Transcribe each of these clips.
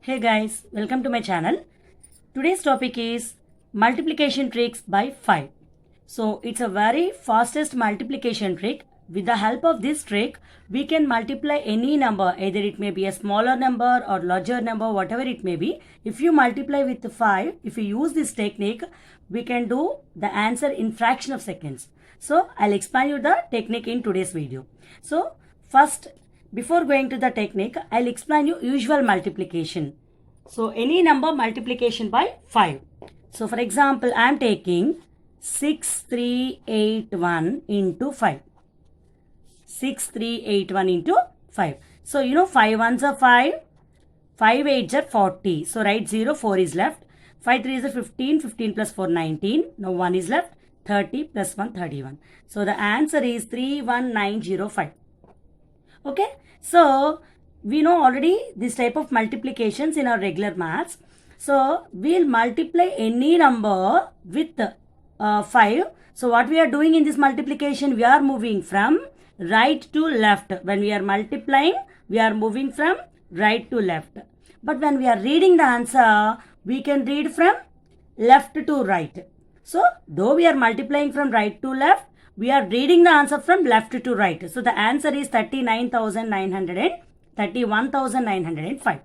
Hey guys, welcome to my channel. Today's topic is multiplication tricks by 5. So it's a very fastest multiplication trick. With the help of this trick, we can multiply any number, either it may be a smaller number or larger number, whatever it may be. If you multiply with 5, if you use this technique, we can do the answer in fraction of seconds. So I'll explain you the technique in today's video. So first, before going to the technique, I'll explain you usual multiplication. So any number multiplication by 5. So for example, I am taking 6381 into 5. 6381 into 5. So you know 5 ones are 5, 5 eights are 40. So write 0, 4 is left. 5 3 is 15, 15 plus 4 19. Now 1 is left, 30 plus 1 31. So the answer is 31905. Okay, so we know already this type of multiplications in our regular maths. So we'll multiply any number with 5. So what we are doing in this multiplication, we are moving from right to left. When we are multiplying, we are moving from right to left. But when we are reading the answer, we can read from left to right. So though we are multiplying from right to left, we are reading the answer from left to right. So the answer is 31,905.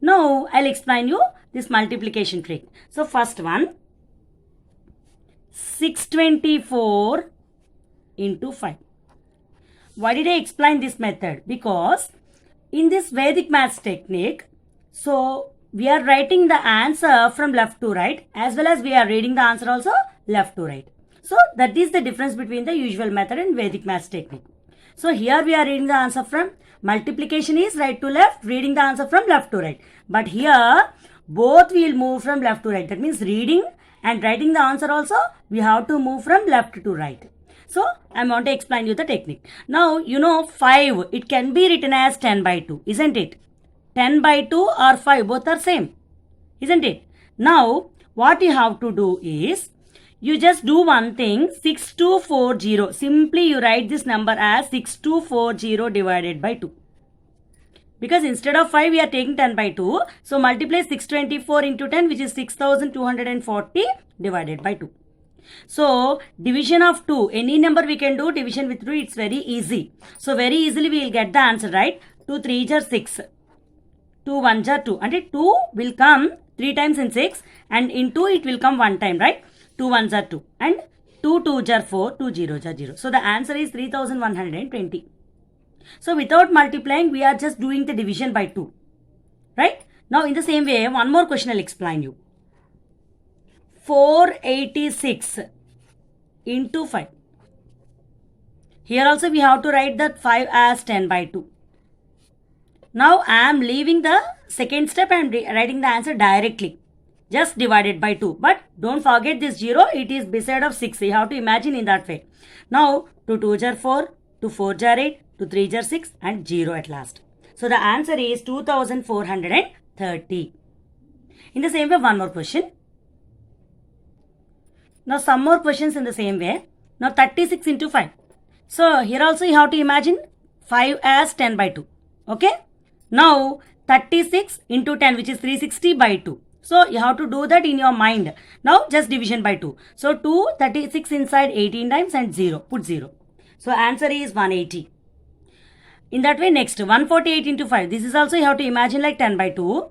Now I'll explain you this multiplication trick. So first one, 624 into 5. Why did I explain this method? Because in this Vedic maths technique, so we are writing the answer from left to right, as well as we are reading the answer also left to right. So that is the difference between the usual method and Vedic maths technique. So here we are reading the answer from multiplication is right to left, reading the answer from left to right. But here both will move from left to right. That means reading and writing the answer also we have to move from left to right. So I want to explain you the technique. Now you know 5, it can be written as 10 by 2, isn't it? 10 by 2 or 5, both are same, isn't it? Now what you have to do is, you just do one thing, 6240. Simply you write this number as 6240 divided by 2. Because instead of 5 we are taking 10 by 2. So multiply 624 into 10, which is 6240 divided by 2. So division of 2, any number we can do division with 2, it's very easy. So very easily we will get the answer, right? 2 3s are 6. 2 1s are 2. And 2 will come 3 times in 6, and in 2 it will come 1 time, right? 2 1s are 2 and 2 2s are 4, 2 0s are 0. So the answer is 3120. So without multiplying, we are just doing the division by 2. Right? Now in the same way, one more question I'll explain you. 486 into 5. Here also we have to write that 5 as 10 by 2. Now I am leaving the second step and writing the answer directly. Just divided by 2. But don't forget this 0. It is beside of 6. You have to imagine in that way. Now 2 2s are 4. 2 4s are 8. 2 3s are 6. And 0 at last. So the answer is 2430. In the same way, one more question. Now some more questions in the same way. Now 36 into 5. So here also you have to imagine 5 as 10 by 2. Okay. Now 36 into 10, which is 360 by 2. So you have to do that in your mind. Now just division by 2. So 2 36 inside 18 times and 0. Put 0. So answer is 180. In that way, next 148 into 5. This is also you have to imagine like 10 by 2.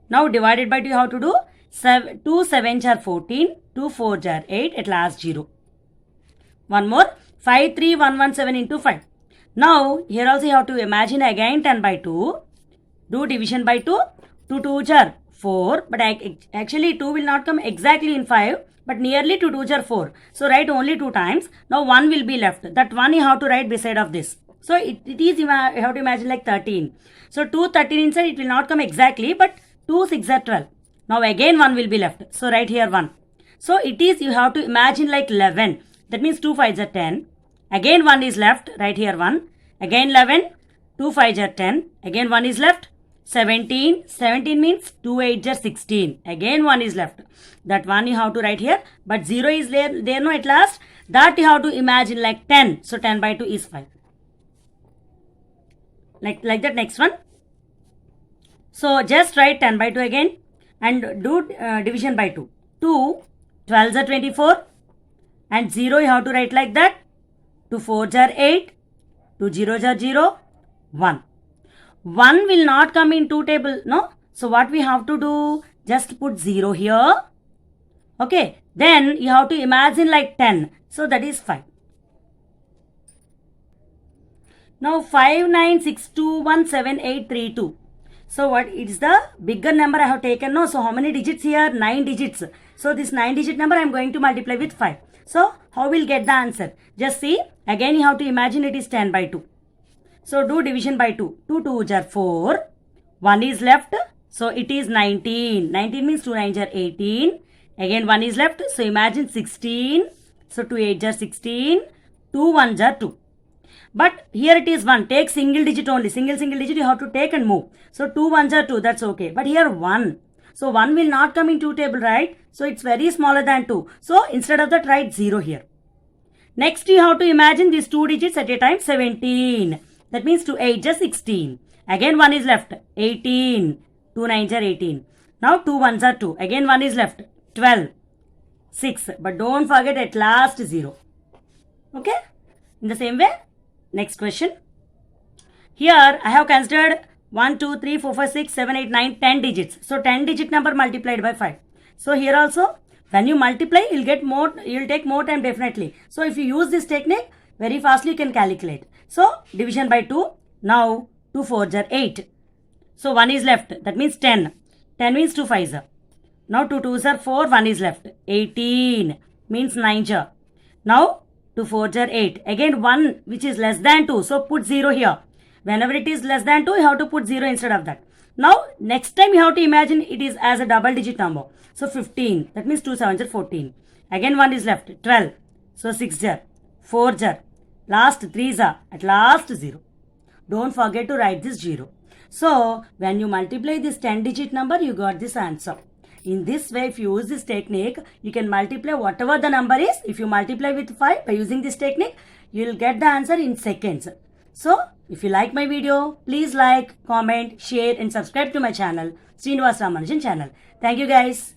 Now divided by 2 you have to do 2 7s are 14. 2 4s are 8. At last 0. One more 53117 into 5. Now here also you have to imagine again 10 by 2. Do division by 2. 2 2s are 4, but actually 2 will not come exactly in 5, but nearly 2 2s are 4. So write only 2 times. Now 1 will be left. That 1 you have to write beside of this. So it is, you have to imagine like 13. So 2 13 inside, it will not come exactly, but 2 6 are 12. Now again 1 will be left. So write here 1. So it is, you have to imagine like 11. That means 2 5s are 10. Again 1 is left. Write here 1. Again 11. 2 5s are 10. Again 1 is left. 17. 17 means 2 8s are 16. Again 1 is left. That 1 you have to write here. But 0 is there no at last. That you have to imagine like 10. So 10 by 2 is 5. Like that. Next one. So just write 10 by 2 again and do division by 2. 2 12s are 24 and 0 you have to write like that. 2 4s are 8, 2 zeros are 0, 1. 1 will not come in 2 table, no? So what we have to do? Just put 0 here. Okay, then you have to imagine like 10. So that is 5. Now 5, 9, 6, 2, 1, 7, 8, 3, 2. So what is the bigger number I have taken? No, so how many digits here? 9 digits. So this 9 digit number I am going to multiply with 5. So how will get the answer? Just see, again you have to imagine it is 10 by 2. So do division by 2. 2 2s are 4. 1 is left. So it is 19. 19 means 2 9s are 18. Again 1 is left. So imagine 16. So 2 8s are 16. 2 1s are 2. But here it is 1. Take single digit only. Single digit you have to take and move. So 2 1s are 2. That's okay. But here 1. So 1 will not come in 2 table, right? So it's very smaller than 2. So instead of that, write 0 here. Next you have to imagine these 2 digits at a time. 17. That means 2 8s are 16. Again 1 is left. 18. 2 9s are 18. Now 2 1s are 2. Again 1 is left. 12. 6. But don't forget at last 0. Okay? In the same way, next question. Here I have considered 1, 2, 3, 4, 5, 6, 7, 8, 9, 10 digits. So 10 digit number multiplied by 5. So here also, when you multiply, you'll get more, you'll take more time definitely. So if you use this technique, very fastly you can calculate. So division by 2. Now 2 4s are 8. So 1 is left. That means 10. 10 means 2 5s are. Now 2 2s are 4. 1 is left. 18 means 9 jar. Now 2 4s are 8. Again 1 which is less than 2. So put 0 here. Whenever it is less than 2, you have to put 0 instead of that. Now next time you have to imagine it is as a double digit number. So 15. That means 2 7s are 14. Again 1 is left. 12. So 6 jar. 4 jar. Last 3 jar. At last 0. Don't forget to write this 0. So when you multiply this 10 digit number, you got this answer. In this way, if you use this technique, you can multiply whatever the number is. If you multiply with 5 by using this technique, you will get the answer in seconds. So, if you like my video, please like, comment, share and subscribe to my channel, Srinivas Ramanujan channel. Thank you guys.